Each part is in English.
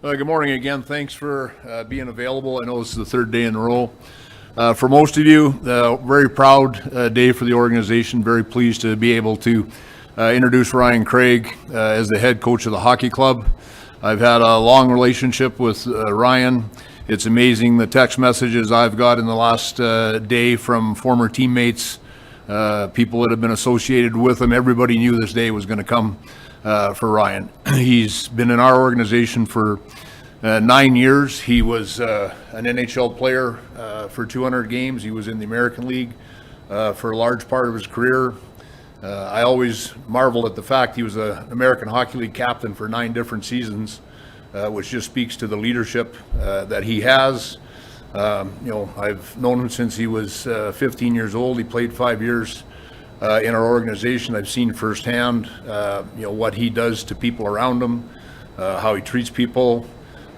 Good morning again. Thanks for being available. I know this is the third day in a row. For most of you, very proud day for the organization. Very pleased to be able to introduce Ryan Craig as the head coach of the hockey club. I've had a long relationship with Ryan. It's amazing the text messages I've got in the last day from former teammates, people that have been associated with him. Everybody knew this day was going to come for Ryan. He's been in our organization for 9 years. He was an NHL player for 200 games. He was in the American League for a large part of his career. I always marveled at the fact he was an American Hockey League captain for 9 different seasons, which just speaks to the leadership that he has. I've known him since he was 15 years old. He played 5 years in our organization. I've seen firsthand, what he does to people around him, how he treats people.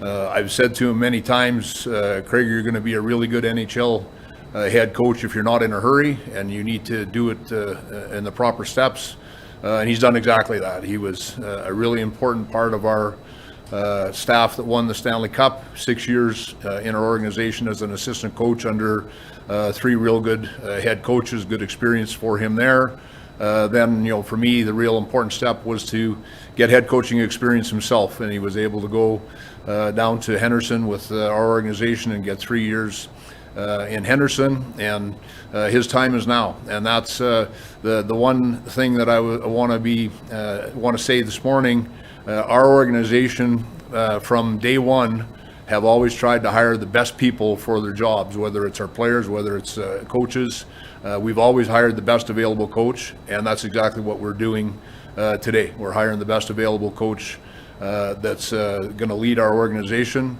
I've said to him many times, Craig, you're going to be a really good NHL head coach if you're not in a hurry, and you need to do it in the proper steps. And he's done exactly that. He was a really important part of our staff that won the Stanley Cup, 6 years in our organization as an assistant coach under 3 real good head coaches. Good experience for him there. Then, for me, the real important step was to get head coaching experience himself, and he was able to go down to Henderson with our organization and get 3 years in Henderson, and his time is now. And that's the one thing that I want to say this morning. Our organization from day one have always tried to hire the best people for their jobs, whether it's our players, whether it's coaches. We've always hired the best available coach, and that's exactly what we're doing today. We're hiring the best available coach that's going to lead our organization.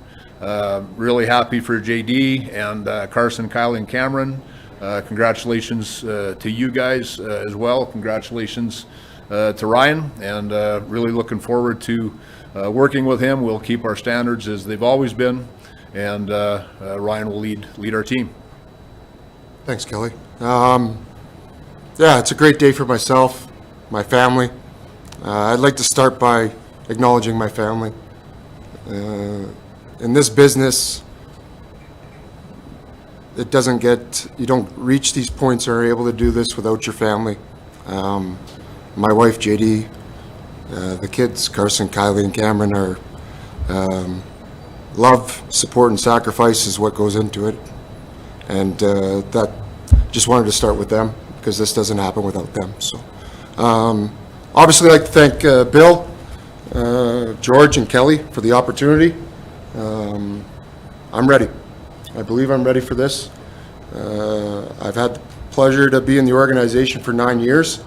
Really happy for JD and Carson, Kylie, and Cameron. Congratulations to you guys as well. Congratulations to Ryan, and really looking forward to working with him. We'll keep our standards as they've always been, and Ryan will lead our team. Thanks, Kelly. It's a great day for myself, my family. I'd like to start by acknowledging my family. In this business, you don't reach these points or are able to do this without your family. My wife, JD, the kids, Carson, Kylie, and Cameron, are love, support, and sacrifice is what goes into it. And that just wanted to start with them because this doesn't happen without them. So obviously I'd like to thank Bill, George, and Kelly for the opportunity. I'm ready. I believe I'm ready for this. I've had the pleasure to be in the organization for 9 years.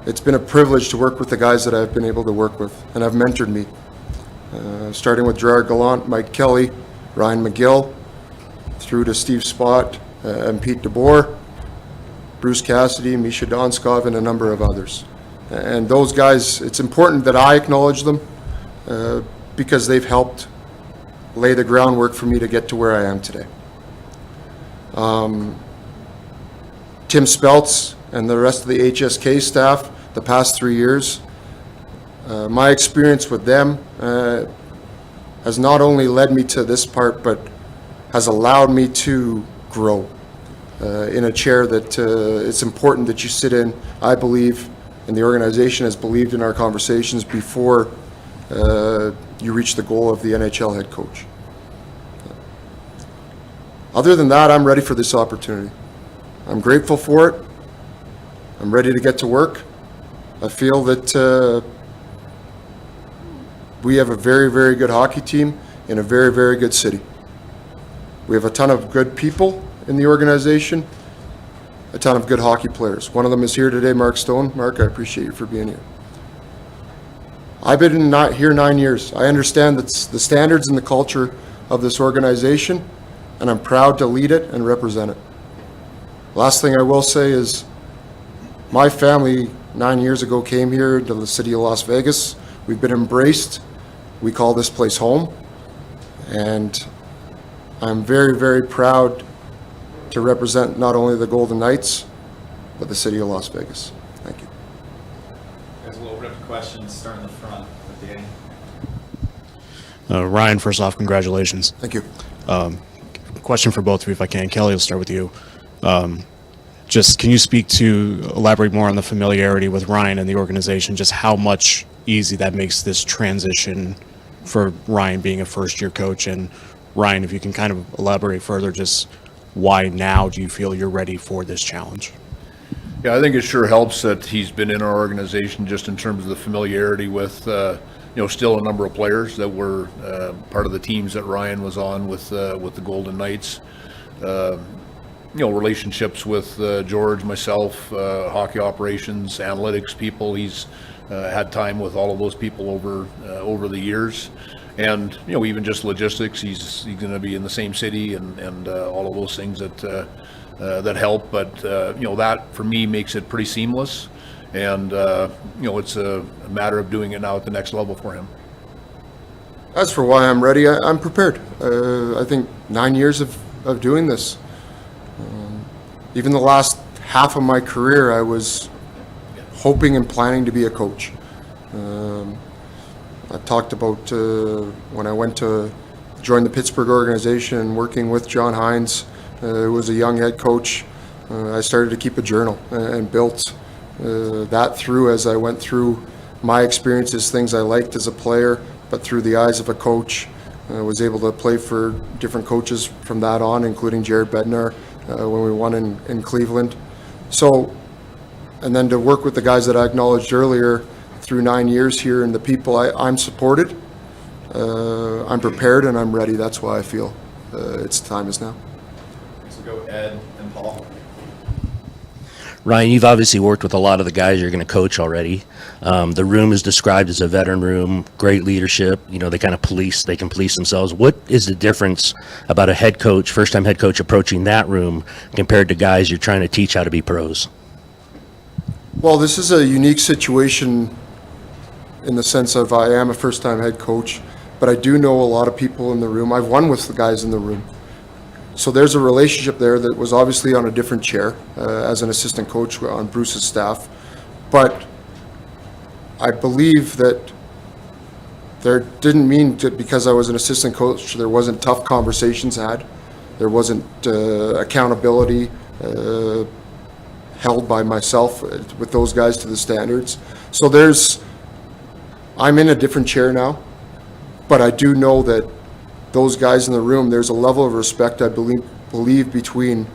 It's been a privilege to work with the guys that I've been able to work with and have mentored me, starting with Gerard Gallant, Mike Kelly, Ryan McGill, through to Steve Spott and Pete DeBoer, Bruce Cassidy, Misha Donskov, and a number of others. And those guys, it's important that I acknowledge them because they've helped lay the groundwork for me to get to where I am today. Tim Speltz and the rest of the HSK staff, the past 3 years, my experience with them has not only led me to this part, but has allowed me to grow in a chair that it's important that you sit in. I believe, and the organization has believed in our conversations before you reach the goal of the NHL head coach. Other than that, I'm ready for this opportunity. I'm grateful for it. I'm ready to get to work. I feel that we have a very, very good hockey team in a very, very good city. We have a ton of good people in the organization, a ton of good hockey players. One of them is here today, Mark Stone. Mark, I appreciate you for being here. I've been here 9 years. I understand the standards and the culture of this organization, and I'm proud to lead it and represent it. Last thing I will say is my family 9 years ago came here to the city of Las Vegas. We've been embraced. We call this place home. And I'm very, very proud to represent not only the Golden Knights, but the city of Las Vegas. Thank you. Guys, we'll open up to questions, start in the front with Danny. Ryan, first off, congratulations. Thank you. Question for both of you, if I can. Kelly, we'll start with you. Just can you elaborate more on the familiarity with Ryan and the organization, just how much easy that makes this transition for Ryan being a first-year coach? And Ryan, if you can kind of elaborate further, just why now do you feel you're ready for this challenge? Yeah, I think it sure helps that he's been in our organization just in terms of the familiarity with, still a number of players that were part of the teams that Ryan was on with the Golden Knights. Relationships with George, myself, hockey operations, analytics people. He's had time with all of those people over the years. And, even just logistics, he's going to be in the same city and all of those things that help. But, that for me makes it pretty seamless. And, it's a matter of doing it now at the next level for him. As for why I'm ready, I'm prepared. I think 9 years of doing this. Even the last half of my career, I was hoping and planning to be a coach. I talked about when I went to join the Pittsburgh organization, working with John Hines, who was a young head coach. I started to keep a journal and built that through as I went through my experiences, things I liked as a player, but through the eyes of a coach. I was able to play for different coaches from that on, including Jared Bednar when we won in Cleveland. So, and then to work with the guys that I acknowledged earlier through 9 years here and the people, I'm supported, I'm prepared, and I'm ready. That's why I feel it's time is now. So go Ed and Paul. Ryan, you've obviously worked with a lot of the guys you're going to coach already. The room is described as a veteran room, great leadership. They kind of they can police themselves. What is the difference about a head coach, first-time head coach approaching that room compared to guys you're trying to teach how to be pros? Well, this is a unique situation in the sense of I am a first-time head coach, but I do know a lot of people in the room. I've won with the guys in the room. So there's a relationship there that was obviously on a different chair as an assistant coach on Bruce's staff. But I believe that there didn't mean that because I was an assistant coach, there wasn't tough conversations had. There wasn't accountability held by myself with those guys to the standards. So I'm in a different chair now, but I do know that those guys in the room, there's a level of respect, I believe between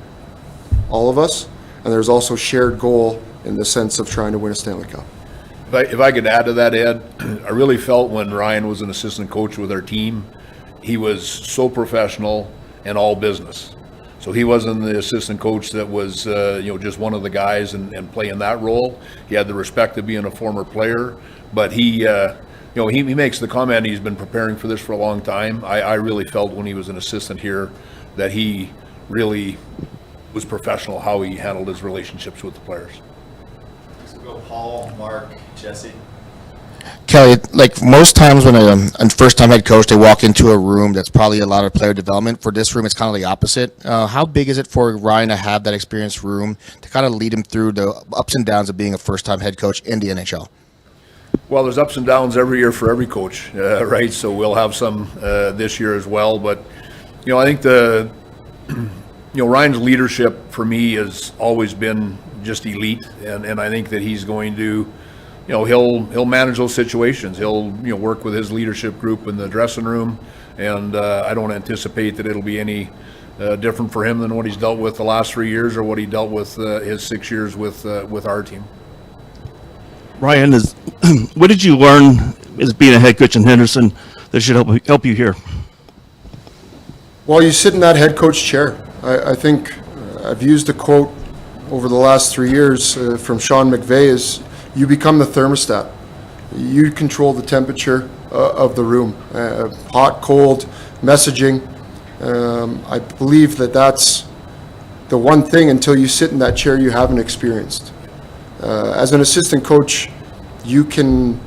all of us, and there's also shared goal in the sense of trying to win a Stanley Cup. If I could add to that, Ed, I really felt when Ryan was an assistant coach with our team, he was so professional and all business. So he wasn't the assistant coach that was, just one of the guys and playing that role. He had the respect of being a former player, but he makes the comment he's been preparing for this for a long time. I really felt when he was an assistant here that he really was professional how he handled his relationships with the players. So go Paul, Mark, Jesse. Kelly, like most times when a first-time head coach, they walk into a room that's probably a lot of player development. For this room, it's kind of the opposite. How big is it for Ryan to have that experienced room to kind of lead him through the ups and downs of being a first-time head coach in the NHL? Well, there's ups and downs every year for every coach, right? So we'll have some this year as well. But, I think Ryan's leadership for me has always been just elite. And I think that he's going to, he'll manage those situations. He'll, work with his leadership group in the dressing room. And I don't anticipate that it'll be any different for him than what he's dealt with the last 3 years or what he dealt with his 6 years with our team. Ryan, what did you learn as being a head coach in Henderson that should help you here? Well, you sit in that head coach chair. I think I've used a quote over the last 3 years from Sean McVay is, you become the thermostat. You control the temperature of the room, hot, cold, messaging. I believe that that's the one thing until you sit in that chair you haven't experienced. As an assistant coach, you can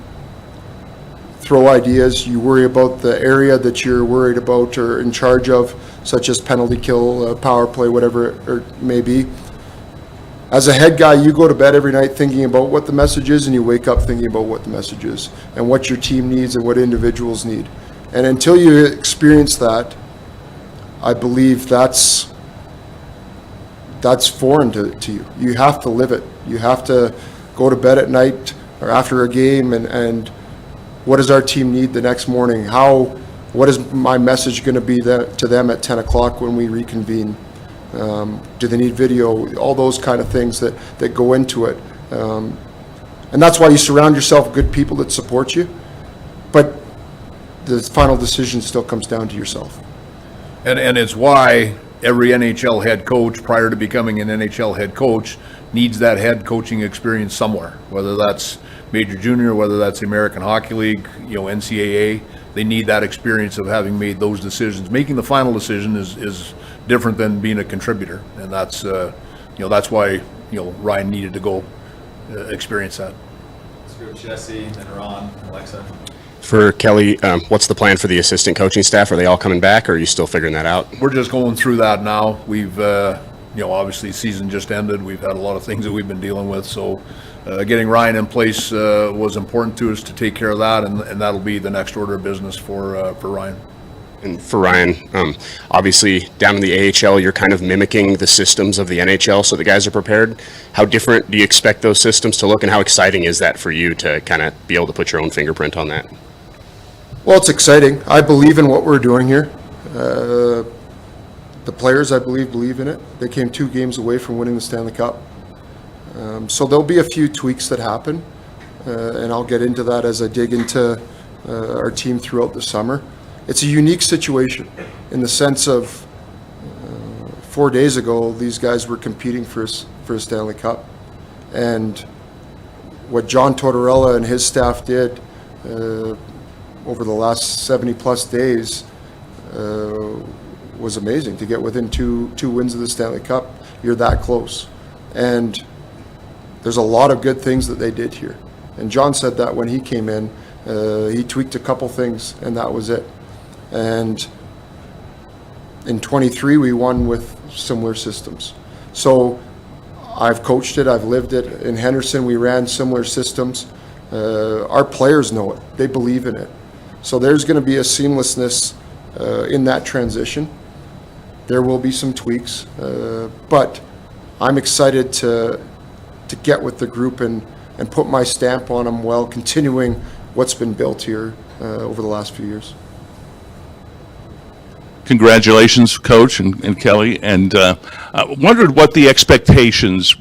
throw ideas. You worry about the area that you're worried about or in charge of, such as penalty kill, power play, whatever it may be. As a head guy, you go to bed every night thinking about what the message is, and you wake up thinking about what the message is and what your team needs and what individuals need. And until you experience that, I believe that's foreign to you. You have to live it. You have to go to bed at night or after a game and what does our team need the next morning? What is my message going to be to them at 10 o'clock when we reconvene? Do they need video? All those kind of things that go into it. And that's why you surround yourself with good people that support you. But the final decision still comes down to yourself. And it's why every NHL head coach, prior to becoming an NHL head coach, needs that head coaching experience somewhere, whether that's major junior, whether that's the American Hockey League, NCAA. They need that experience of having made those decisions. Making the final decision is different than being a contributor, and that's that's why Ryan needed to go experience that. Let's go Jesse, then Ron, Alexa. For Kelly, what's the plan for the assistant coaching staff? Are they all coming back, or are you still figuring that out? We're just going through that now. We've obviously season just ended. We've had a lot of things that we've been dealing with, so getting Ryan in place was important to us to take care of that, and that'll be the next order of business for Ryan. And for Ryan, obviously down in the AHL, you're kind of mimicking the systems of the NHL, so the guys are prepared. How different do you expect those systems to look, and how exciting is that for you to kind of be able to put your own fingerprint on that? Well, it's exciting. I believe in what we're doing here. The players, I believe in it. They came 2 games away from winning the Stanley Cup. So there'll be a few tweaks that happen, and I'll get into that as I dig into our team throughout the summer. It's a unique situation in the sense of 4 days ago, these guys were competing for a Stanley Cup. And what John Tortorella and his staff did over the last 70-plus days was amazing. To get within two wins of the Stanley Cup, you're that close. And there's a lot of good things that they did here. And John said that when he came in, he tweaked a couple things, and that was it. And in 23, we won with similar systems. So I've coached it, I've lived it. In Henderson, we ran similar systems. Our players know it, they believe in it. So there's going to be a seamlessness in that transition. There will be some tweaks, but I'm excited to get with the group and put my stamp on them while continuing what's been built here over the last few years. Congratulations, Coach and Kelly. And I wondered what the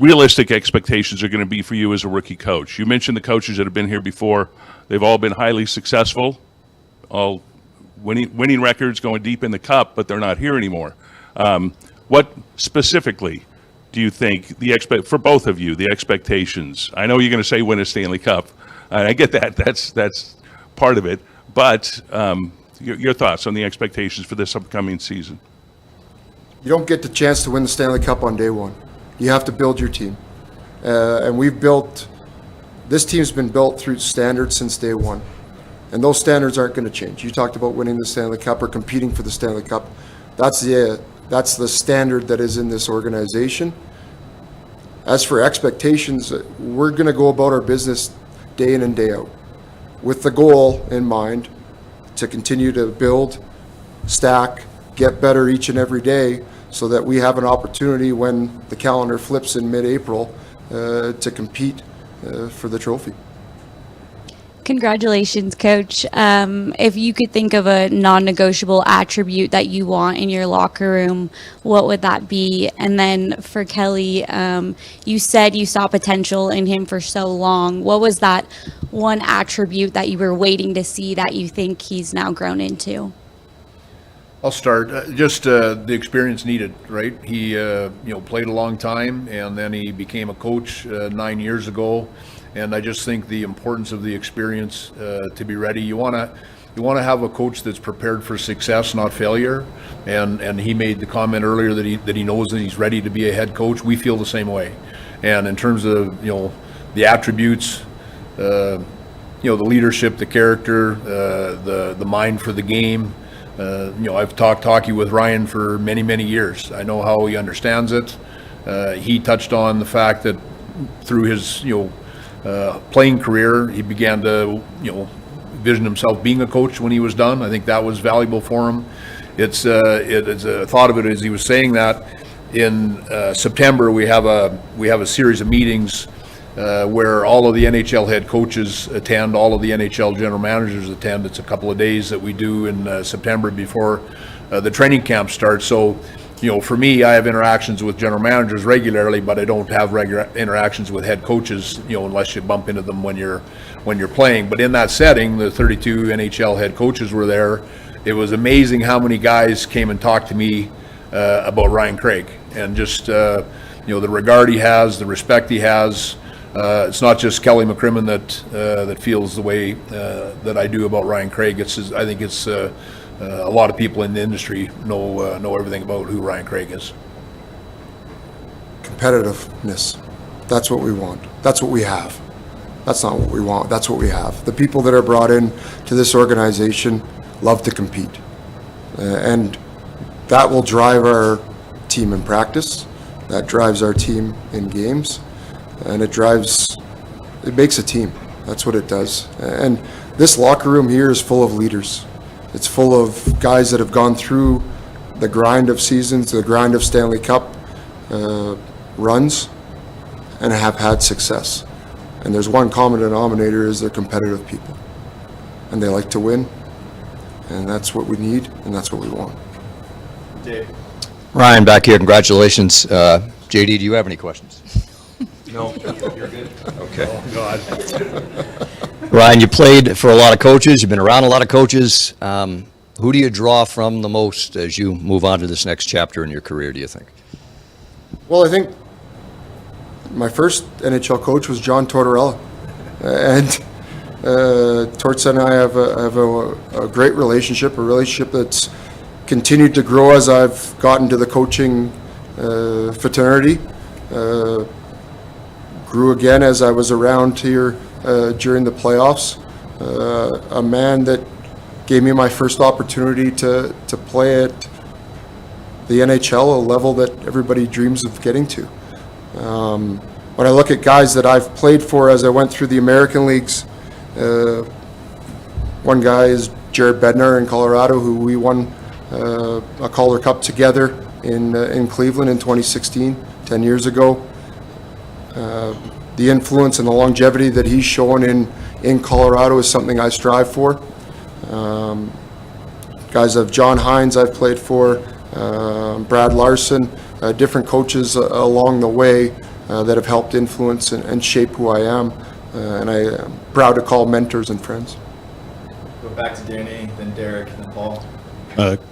realistic expectations are going to be for you as a rookie coach. You mentioned the coaches that have been here before. They've all been highly successful, all winning records, going deep in the cup, but they're not here anymore. What specifically do you think for both of you, the expectations? I know you're going to say win a Stanley Cup. I get that. That's part of it. But your thoughts on the expectations for this upcoming season? You don't get the chance to win the Stanley Cup on day one. You have to build your team. And this team's been built through standards since day one. And those standards aren't going to change. You talked about winning the Stanley Cup or competing for the Stanley Cup. That's the standard that is in this organization. As for expectations, we're going to go about our business day in and day out with the goal in mind to continue to build, stack, get better each and every day so that we have an opportunity when the calendar flips in mid-April to compete for the trophy. Congratulations, Coach. If you could think of a non-negotiable attribute that you want in your locker room, what would that be? And then for Kelly, you said you saw potential in him for so long. What was that one attribute that you were waiting to see that you think he's now grown into? I'll start. Just the experience needed, right? He played a long time, and then he became a coach 9 years ago. And I just think the importance of the experience to be ready. You want to have a coach that's prepared for success, not failure. And he made the comment earlier that he knows that he's ready to be a head coach. We feel the same way. And in terms of the attributes, the leadership, the character, the mind for the game. I've talked hockey with Ryan for many, many years. I know how he understands it. He touched on the fact that through his playing career, he began to envisioned himself being a coach when he was done. I think that was valuable for him. It's a thought of it as he was saying that. In September, we have a series of meetings where all of the NHL head coaches attend, all of the NHL general managers attend. It's a couple of days that we do in September before the training camp starts. So, for me, I have interactions with general managers regularly, but I don't have regular interactions with head coaches, unless you bump into them when you're playing. But in that setting, the 32 NHL head coaches were there. It was amazing how many guys came and talked to me about Ryan Craig, and just the regard he has, the respect he has. It's not just Kelly McCrimmon that feels the way that I do about Ryan Craig. I think it's a lot of people in the industry know everything about who Ryan Craig is. Competitiveness. That's what we want. That's what we have. That's not what we want. That's what we have. The people that are brought in to this organization love to compete. And that will drive our team in practice. That drives our team in games. And it makes a team. That's what it does. And this locker room here is full of leaders. It's full of guys that have gone through the grind of seasons, the grind of Stanley Cup runs, and have had success. And there's one common denominator, is they're competitive people. And they like to win. And that's what we need, and that's what we want. Dave. Ryan, back here, congratulations. JD, do you have any questions? No, you're good. Okay. Ryan, you played for a lot of coaches. You've been around a lot of coaches. Who do you draw from the most as you move on to this next chapter in your career, do you think? Well, I think my first NHL coach was John Tortorella. And Torts and I have a great relationship, a relationship that's continued to grow as I've gotten to the coaching fraternity. Grew again as I was around here during the playoffs. A man that gave me my first opportunity to play at the NHL, a level that everybody dreams of getting to. When I look at guys that I've played for as I went through the American leagues, one guy is Jared Bednar in Colorado, who we won a Calder Cup together in Cleveland in 2016, 10 years ago. The influence and the longevity that he's shown in Colorado is something I strive for. Guys of John Hines I've played for, Brad Larson, different coaches along the way that have helped influence and shape who I am. And I am proud to call mentors and friends. Go back to Danny, then Derek, then Paul.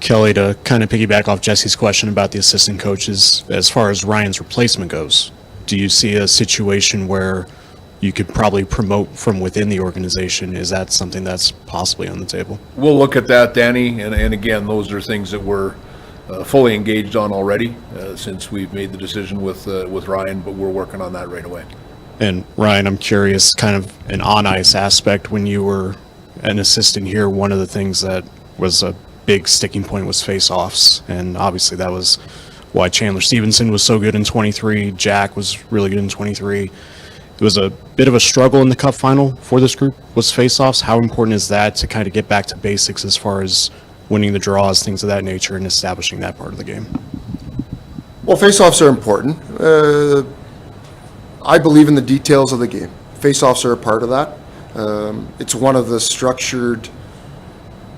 Kelly, to kind of piggyback off Jesse's question about the assistant coaches, as far as Ryan's replacement goes, do you see a situation where you could probably promote from within the organization? Is that something that's possibly on the table? We'll look at that, Danny, and again, those are things that we're fully engaged on already since we've made the decision with Ryan, but we're working on that right away. And Ryan, I'm curious, kind of an on-ice aspect, when you were an assistant here, one of the things that was a big sticking point was face-offs, and obviously that was why Chandler Stevenson was so good in 23, Jack was really good in 23. It was a bit of a struggle in the Cup final for this group, was face-offs. How important is that to kind of get back to basics as far as winning the draws, things of that nature, and establishing that part of the game? Well, face-offs are important. I believe in the details of the game. Face-offs are a part of that. It's one of the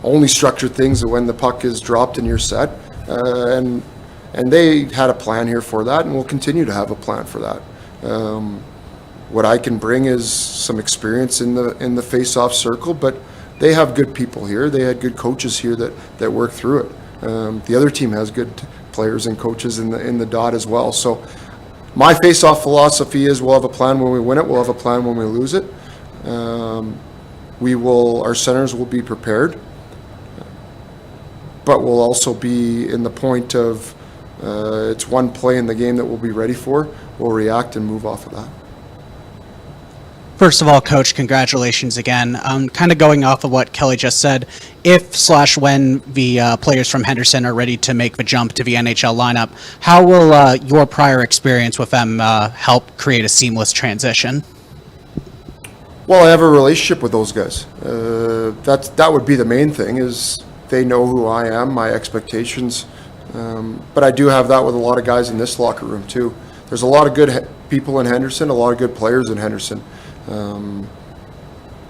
only structured things that when the puck is dropped and you're set. And they had a plan here for that, and we'll continue to have a plan for that. What I can bring is some experience in the face-off circle, but they have good people here. They had good coaches here that work through it. The other team has good players and coaches in the dot as well. So my face-off philosophy is we'll have a plan when we win it. We'll have a plan when we lose it. Our centers will be prepared, but we'll also be in the point of it's one play in the game that we'll be ready for. We'll react and move off of that. First of all, Coach, congratulations again. Kind of going off of what Kelly just said, if/when the players from Henderson are ready to make the jump to the NHL lineup, how will your prior experience with them help create a seamless transition? Well, I have a relationship with those guys. That would be the main thing, is they know who I am, my expectations. But I do have that with a lot of guys in this locker room too. There's a lot of good people in Henderson, a lot of good players in Henderson.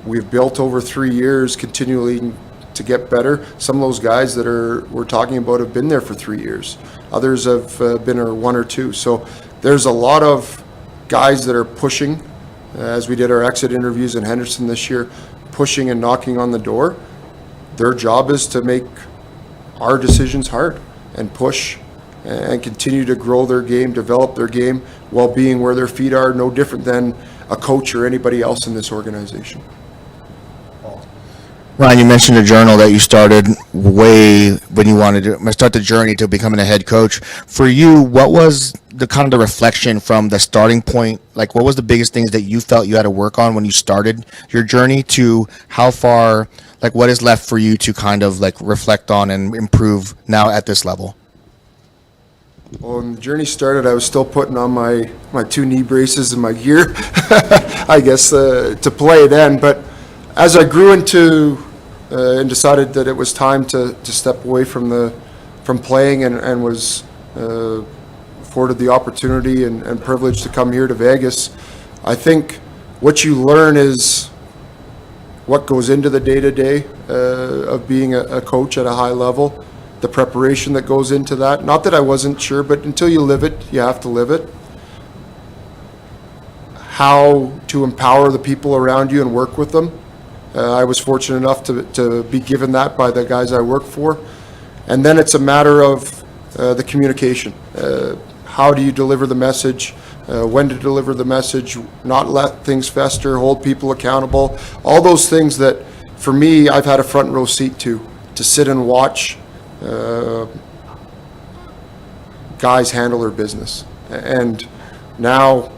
We've built over 3 years continually to get better. Some of those guys that we're talking about have been there for 3 years. Others have been 1 or 2. So there's a lot of guys that are pushing, as we did our exit interviews in Henderson this year, pushing and knocking on the door. Their job is to make our decisions hard and push and continue to grow their game, develop their game, while being where their feet are, no different than a coach or anybody else in this organization. Ryan, you mentioned a journal that you started way when you wanted to start the journey to becoming a head coach. For you, what was the kind of the reflection from the starting point? Like, what was the biggest things that you felt you had to work on when you started your journey to how far, like what is left for you to kind of like reflect on and improve now at this level? Well, when the journey started, I was still putting on my 2 knee braces and my gear, I guess, to play then. But as I grew into and decided that it was time to step away from playing and was afforded the opportunity and privilege to come here to Vegas, I think what you learn is what goes into the day-to-day of being a coach at a high level, the preparation that goes into that. Not that I wasn't sure, but until you live it, you have to live it. How to empower the people around you and work with them. I was fortunate enough to be given that by the guys I work for. And then it's a matter of the communication. How do you deliver the message? When to deliver the message, not let things fester, hold people accountable. All those things that, for me, I've had a front row seat to sit and watch guys handle their business. And now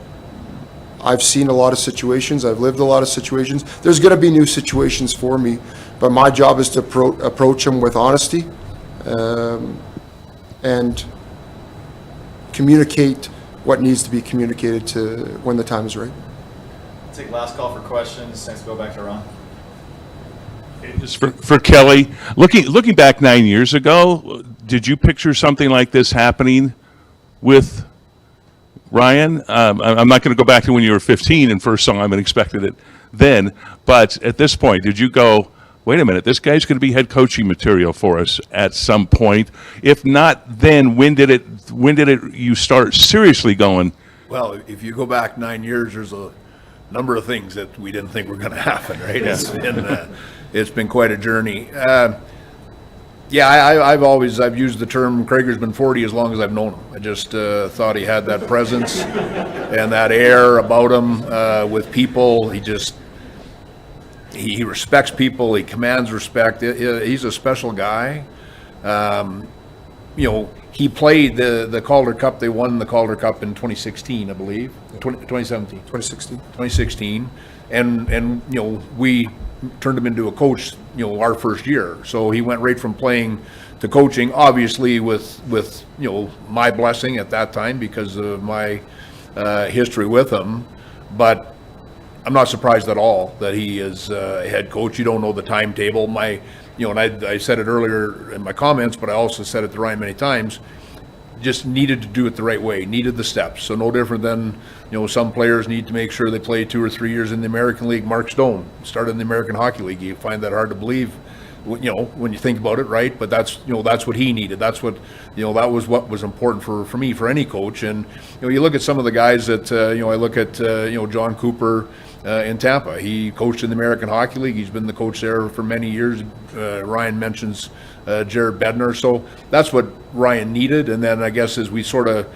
I've seen a lot of situations. I've lived a lot of situations. There's going to be new situations for me, but my job is to approach them with honesty and communicate what needs to be communicated to when the time is right. Take last call for questions. Thanks. Go back to Ron. Just for Kelly, looking back 9 years ago, did you picture something like this happening with Ryan? I'm not going to go back to when you were 15 and first saw him and expected it then, but at this point, did you go, wait a minute, this guy's going to be head coaching material for us at some point? If not, then when did you start seriously going? Well, if you go back 9 years, there's a number of things that we didn't think were going to happen, right? It's been quite a journey. I've used the term, Krager's been 40 as long as I've known him. I just thought he had that presence and that air about him with people. He respects people. He commands respect. He's a special guy. He played the Calder Cup. They won the Calder Cup in 2016, I believe. 2017. 2016. And we turned him into a coach, our first year. So he went right from playing to coaching, obviously with my blessing at that time because of my history with him. But I'm not surprised at all that he is a head coach. You don't know the timetable. And I said it earlier in my comments, but I also said it to Ryan many times, just needed to do it the right way, needed the steps. So no different than, some players need to make sure they play 2 or 3 years in the American League. Mark Stone started in the American Hockey League. You find that hard to believe, when you think about it, right? But that's what he needed. That's what, that was what was important for me, for any coach. And, you look at some of the guys that, I look at, John Cooper, in Tampa. He coached in the American Hockey League. He's been the coach there for many years. Ryan mentions Jared Bednar. So that's what Ryan needed. And then I guess as we sort of,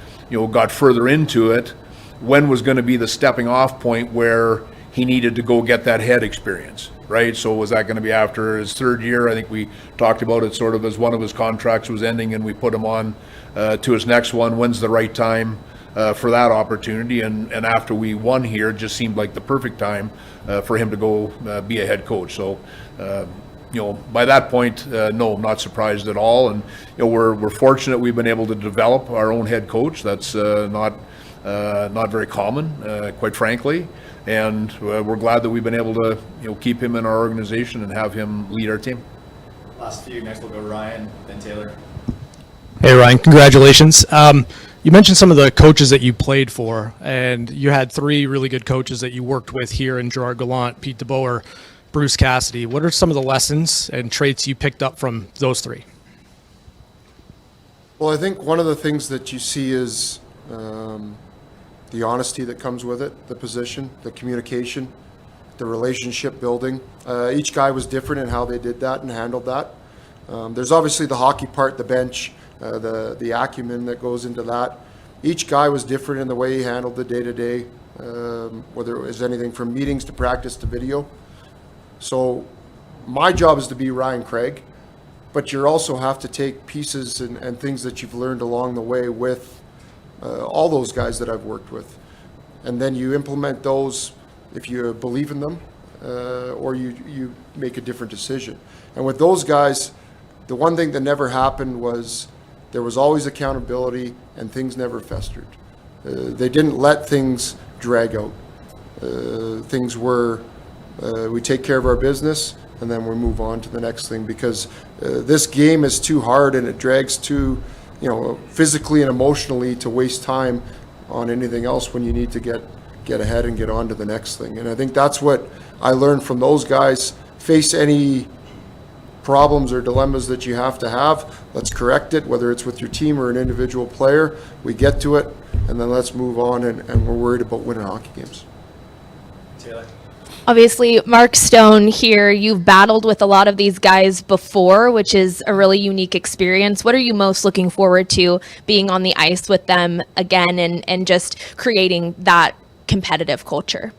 got further into it, when was going to be the stepping off point where he needed to go get that head experience, right? So was that going to be after his 3rd year? I think we talked about it sort of as one of his contracts was ending and we put him on to his next one. When's the right time for that opportunity? And after we won here, it just seemed like the perfect time for him to go be a head coach. So, by that point, no, I'm not surprised at all. And, we're fortunate we've been able to develop our own head coach. That's not not very common, quite frankly. And we're glad that we've been able to, keep him in our organization and have him lead our team. Last few, next we'll go Ryan, then Taylor. Hey, Ryan, congratulations. You mentioned some of the coaches that you played for, and you had 3 really good coaches that you worked with here in Gerard Gallant, Pete DeBoer, Bruce Cassidy. What are some of the lessons and traits you picked up from those 3? Well, I think one of the things that you see is the honesty that comes with it, the position, the communication, the relationship building. Each guy was different in how they did that and handled that. There's obviously the hockey part, the bench, the acumen that goes into that. Each guy was different in the way he handled the day-to-day, whether it was anything from meetings to practice to video. So my job is to be Ryan Craig, but you also have to take pieces and things that you've learned along the way with all those guys that I've worked with. And then you implement those if you believe in them, or you make a different decision. And with those guys, the one thing that never happened was there was always accountability and things never festered. They didn't let things drag out. Things were, we take care of our business and then we move on to the next thing, because this game is too hard and it drags too, physically and emotionally, to waste time on anything else when you need to get ahead and get on to the next thing. And I think that's what I learned from those guys. Face any problems or dilemmas that you have to have, let's correct it, whether it's with your team or an individual player. We get to it, and then let's move on, and we're worried about winning hockey games. Taylor. Obviously, Mark Stone here, you've battled with a lot of these guys before, which is a really unique experience. What are you most looking forward to being on the ice with them again and just creating that competitive culture?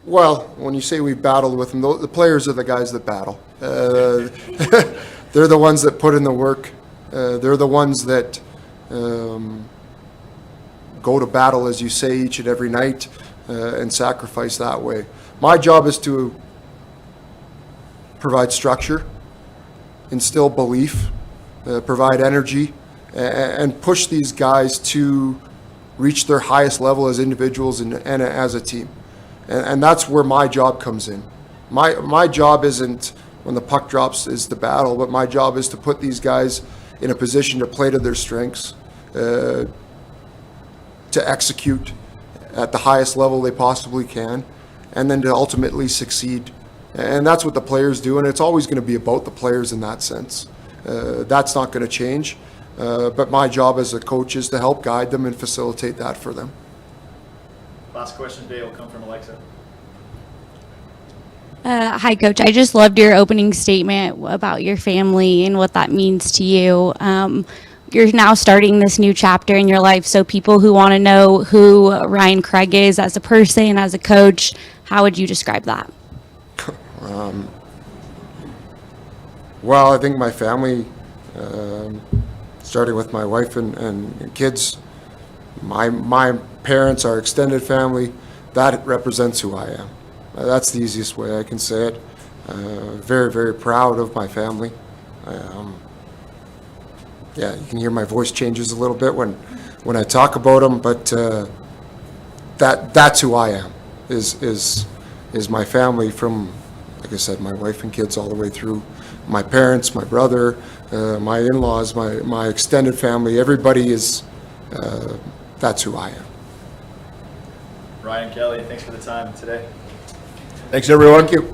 Well, when you say we've battled with them, the players are the guys that battle. They're the ones that put in the work. They're the ones that go to battle, as you say, each and every night, and sacrifice that way. My job is to provide structure, instill belief, provide energy, and push these guys to reach their highest level as individuals and as a team. And that's where my job comes in. My job isn't, when the puck drops, is the battle, but my job is to put these guys in a position to play to their strengths, to execute at the highest level they possibly can, and then to ultimately succeed. And that's what the players do, and it's always going to be about the players in that sense. That's not going to change, but my job as a coach is to help guide them and facilitate that for them. Last question today will come from Alexa. Hi, Coach. I just loved your opening statement about your family and what that means to you. You're now starting this new chapter in your life, so people who want to know who Ryan Craig is as a person, as a coach, how would you describe that? Well, I think my family, starting with my wife and kids, my parents, our extended family, that represents who I am. That's the easiest way I can say it. Very, very proud of my family. Yeah, you can hear my voice changes a little bit when I talk about them, but that's who I am, is my family, from, like I said, my wife and kids all the way through my parents, my brother, my in-laws, my extended family. Everybody is, that's who I am. Ryan, Kelly, thanks for the time today. Thanks, everyone. Thank you.